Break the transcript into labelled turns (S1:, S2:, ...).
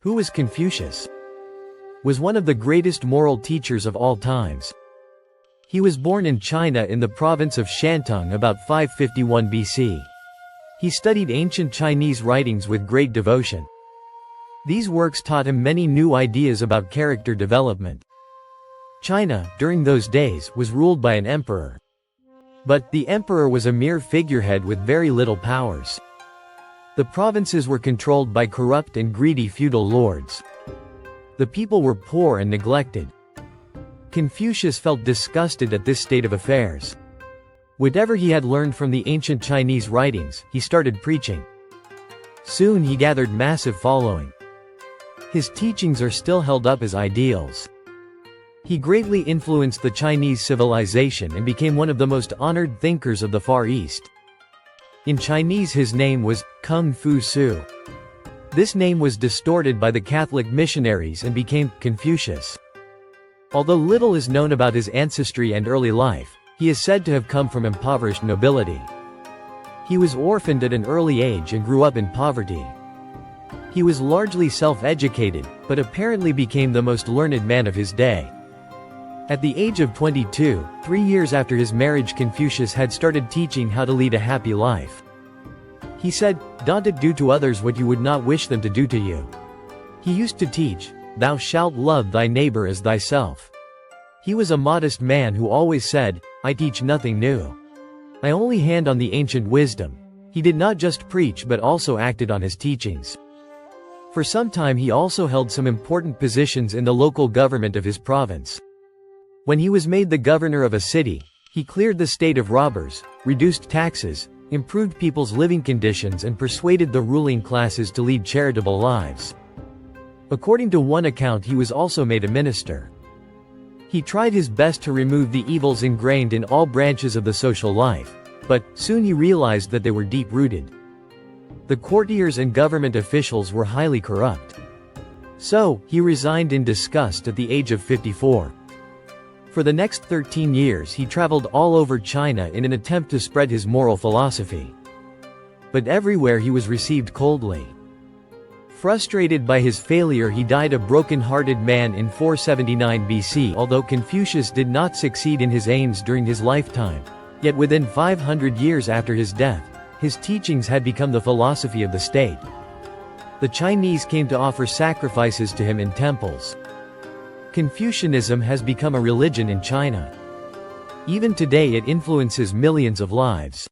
S1: Who was Confucius? Was one of the greatest moral teachers of all times. He was born in China in the province of Shantung about 551 BC. He studied ancient Chinese writings with great devotion. These works taught him many new ideas about character development. China, during those days, was ruled by an emperor. But the emperor was a mere figurehead with very little powers. The provinces were controlled by corrupt and greedy feudal lords. The people were poor and neglected. Confucius felt disgusted at this state of affairs. Whatever he had learned from the ancient Chinese writings, he started preaching. Soon he gathered massive following. His teachings are still held up as ideals. He greatly influenced the Chinese civilization and became one of the most honored thinkers of the Far East. In Chinese his name was Confucius. This name was distorted by the Catholic missionaries and became Confucius. Although little is known about his ancestry and early life, he is said to have come from impoverished nobility. He was orphaned at an early age and grew up in poverty. He was largely self-educated, but apparently became the most learned man of his day. At the age of 22, 3 years after his marriage, Confucius had started teaching how to lead a happy life. He said, "Don't do to others what you would not wish them to do to you." He used to teach, "Thou shalt love thy neighbor as thyself." He was a modest man who always said, "I teach nothing new. I only hand on the ancient wisdom." He did not just preach but also acted on his teachings. For some time he also held some important positions in the local government of his province. When he was made the governor of a city, he cleared the state of robbers, reduced taxes, improved people's living conditions and persuaded the ruling classes to lead charitable lives. According to one account, he was also made a minister. He tried his best to remove the evils ingrained in all branches of the social life, but soon he realized that they were deep-rooted. The courtiers and government officials were highly corrupt. So, he resigned in disgust at the age of 54. For the next 13 years he traveled all over China in an attempt to spread his moral philosophy. But everywhere he was received coldly. Frustrated by his failure, he died a broken-hearted man in 479 BC. Although Confucius did not succeed in his aims during his lifetime, yet within 500 years after his death, his teachings had become the philosophy of the state. The Chinese came to offer sacrifices to him in temples. Confucianism has become a religion in China. Even today it influences millions of lives.